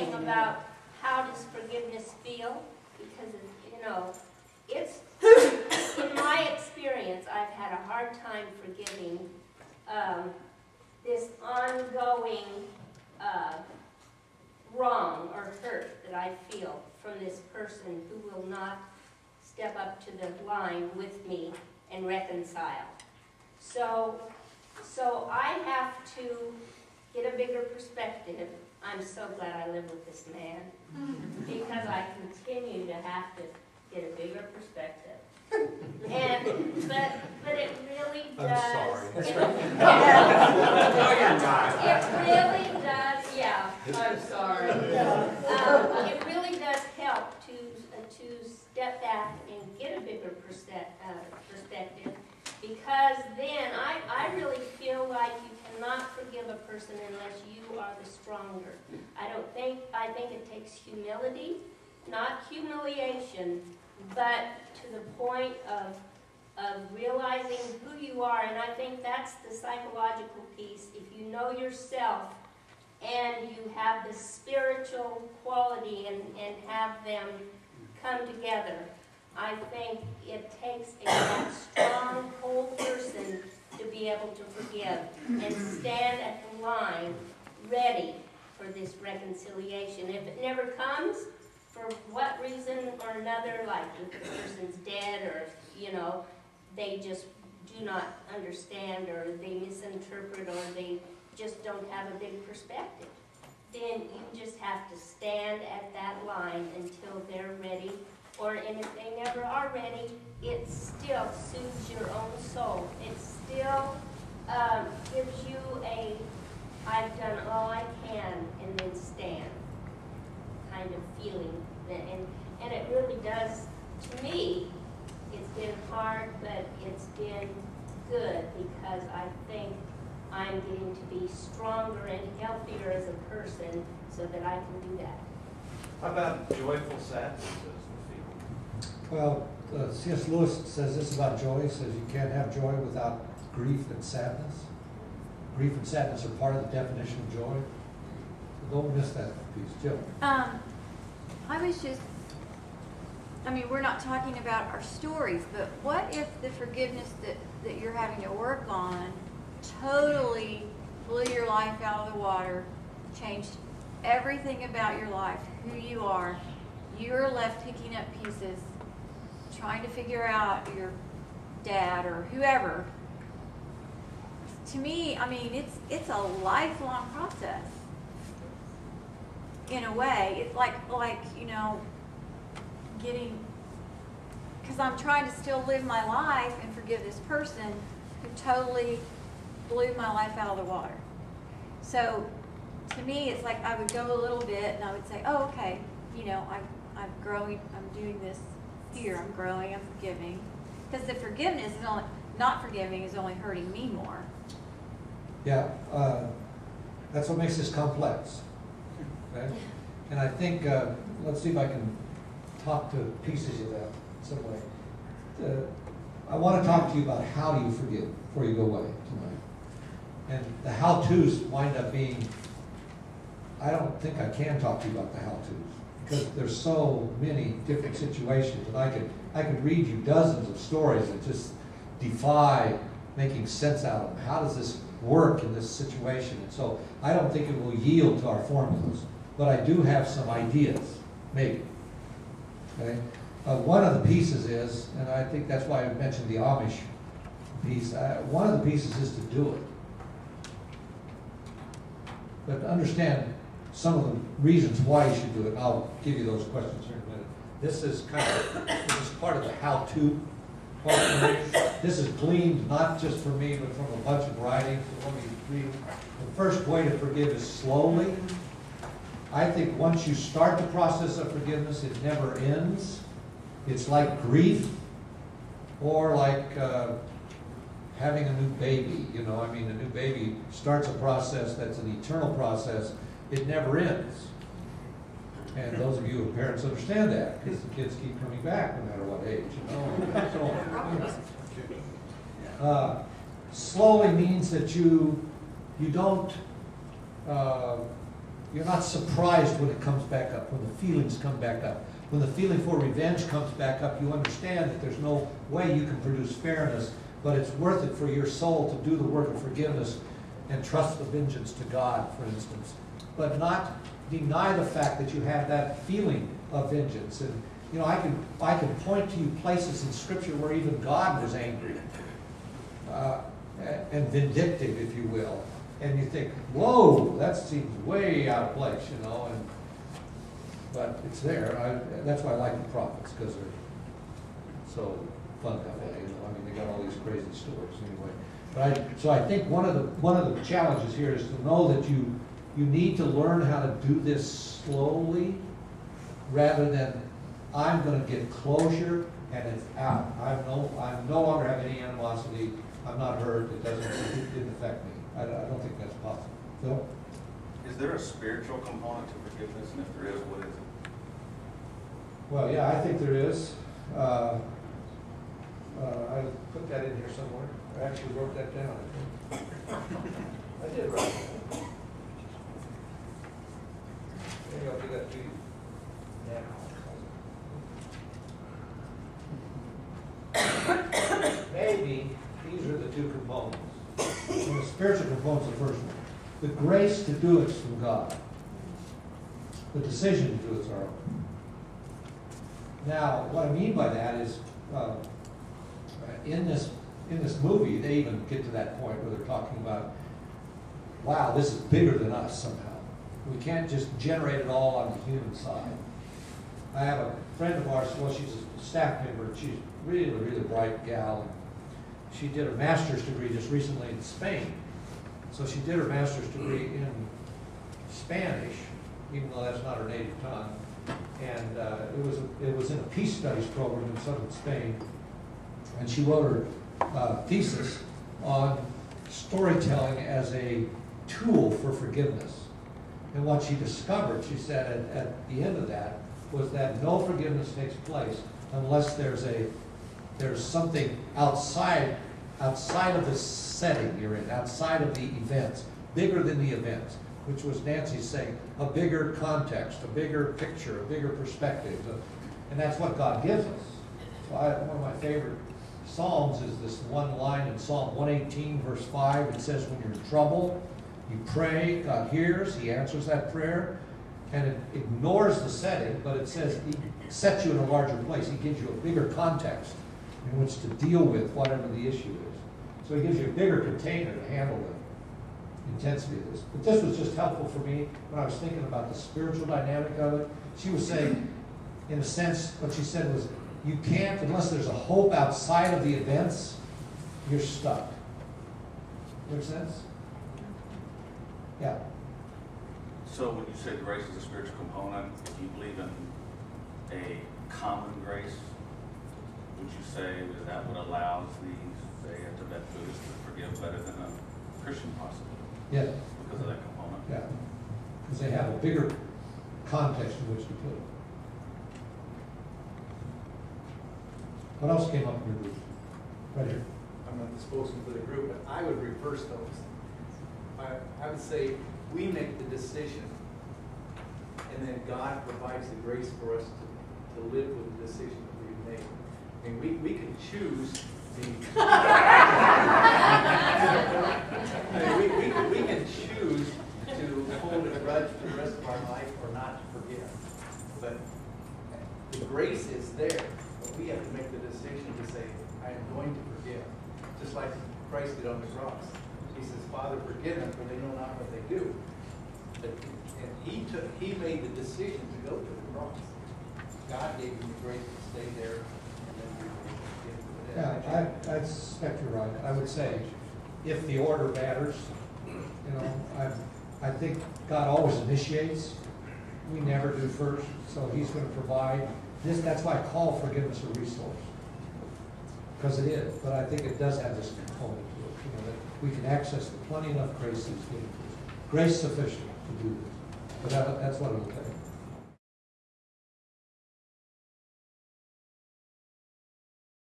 saying about how does forgiveness feel, because, you know, it's, in my experience, I've had a hard time forgiving this ongoing wrong or hurt that I feel from this person who will not step up to the line with me and reconcile. So I have to get a bigger perspective. I'm so glad I live with this man, because I continue to have to get a bigger perspective. And but it really does. I'm sorry. It really does. Yeah. I'm sorry. It really does help to step back and get a bigger perspective, because then I really feel like you cannot forgive a person unless you are the stronger. I think it takes humility, not humiliation, but to the point of realizing who you are. And I think that's the psychological piece. If you know yourself and you have the spiritual quality and have them come together, I think it takes a strong whole person to be able to forgive and stand at the line ready for this reconciliation. If it never comes, for what reason or another, like if the person's dead, or, you know, they just do not understand, or they misinterpret, or they just don't have a big perspective, then you just have to stand at that line until they're ready. And if they never are ready, it still soothes your own soul. It still gives you a, I've done all I can, and then stand kind of feeling. And it really does, to me, it's been hard, but it's been good, because I think I'm getting to be stronger and healthier as a person so that I can do that. How about joyful sadness as the feeling? Well, C.S. Lewis says this about joy. He says you can't have joy without grief and sadness. Grief and sadness are part of the definition of joy. So don't miss that piece. Jill. I mean, we're not talking about our stories, but what if the forgiveness that you're having to work on totally blew your life out of the water, changed everything about your life, who you are? You're left picking up pieces, trying to figure out your dad or whoever. To me, I mean, it's a lifelong process. In a way, it's like you know, getting, because I'm trying to still live my life and forgive this person who totally blew my life out of the water. So to me, it's like I would go a little bit and I would say, oh, okay, you know, I'm growing, I'm doing this here, I'm growing, I'm forgiving. Because the forgiveness is only, not forgiving is only hurting me more. Yeah, that's what makes this complex. Okay? And I think, let's see if I can talk to pieces of that some way. I want to talk to you about how do you forgive before you go away tonight. And the how-tos wind up being, I don't think I can talk to you about the how-tos, because there's so many different situations, and I could read you dozens of stories that just defy making sense out of them. How does this work in this situation? And so I don't think it will yield to our formulas, but I do have some ideas, maybe. Okay? One of the pieces is, and I think that's why I mentioned the Amish piece, one of the pieces is to do it. But understand some of the reasons why you should do it. I'll give you those questions here in a minute. This is part of the how-to part for me. This is gleaned not just from me, but from a bunch of writings. So let me read. The first way to forgive is slowly. I think once you start the process of forgiveness, it never ends. It's like grief, or like having a new baby. You know, I mean, a new baby starts a process that's an eternal process. It never ends. And those of you who are parents understand that, because the kids keep coming back no matter what age, you know. So, you know. Slowly means that you don't you're not surprised when it comes back up, when the feelings come back up. When the feeling for revenge comes back up, you understand that there's no way you can produce fairness, but it's worth it for your soul to do the work of forgiveness and trust the vengeance to God, for instance. But not deny the fact that you have that feeling of vengeance. And you know, I can point to you places in Scripture where even God was angry and vindictive, if you will. And you think, whoa, that seems way out of place, you know. But it's there. That's why I like the prophets, because they're so fun that way. You know? I mean, they got all these crazy stories anyway. So I think one of the challenges here is to know that you need to learn how to do this slowly, rather than I'm going to get closure and it's out. I no longer have any animosity. I'm not hurt. It didn't affect me. I don't think that's possible. Phil? Is there a spiritual component to forgiveness? And if there is, what is it? Well, yeah, I think there is. I put that in here somewhere. I actually wrote that down, I think. I did write it. Maybe I'll do that to you now. Maybe these are the two components. And the spiritual component's the first one. The grace to do it's from God. The decision to do it's our own. Now, what I mean by that is, in this movie, they even get to that point where they're talking about, wow, this is bigger than us somehow. We can't just generate it all on the human side. I have a friend of ours, well, she's a staff member, and she's really, really bright gal. And she did her master's degree just recently in Spain. So she did her master's degree in Spanish, even though that's not her native tongue. And it was in a peace studies program in southern Spain. And she wrote her thesis on storytelling as a tool for forgiveness. And what she discovered, she said at the end of that, was that no forgiveness takes place unless there's something outside of the setting you're in, outside of the events, bigger than the events, which was Nancy's saying, a bigger context, a bigger picture, a bigger perspective. And that's what God gives us. So one of my favorite Psalms is this one line in Psalm 118, verse 5. It says, when you're in trouble, you pray, God hears, He answers that prayer, and it ignores the setting, but it says He sets you in a larger place. He gives you a bigger context in which to deal with whatever the issue is. So He gives you a bigger container to handle the intensity of this. But this was just helpful for me when I was thinking about the spiritual dynamic of it. She was saying, in a sense, what she said was, you can't, unless there's a hope outside of the events, you're stuck. Make sense? Yeah. So when you say grace is a spiritual component, if you believe in a common grace, would you say that what allows these, say, Tibet Buddhists to forgive better than a Christian possibly? Yeah. Because of that component? Yeah. Because they have a bigger context in which to put it. What else came up in your group? Right here. I'm not the spokesman for the group, but I would reverse those. I would say we make the decision, and then God provides the grace for us to live with the decision that we've made. I mean, we can choose the. we can choose to hold a grudge for the rest of our life or not to forgive. But the grace is there. But we have to make the decision to say, I am going to forgive. Just like Christ did on the cross. He says, Father, forgive them, for they know not what they do. And he made the decision to go to the cross. God gave him the grace to stay there, and then we will forgive. Yeah, I suspect you're right. I would say, if the order matters, I think God always initiates. We never do first, so He's going to provide. That's why I call forgiveness a resource, because it is. But I think it does have this component to it, that we can access plenty enough grace He's given to us. Grace sufficient to do this. But that's what it'll take.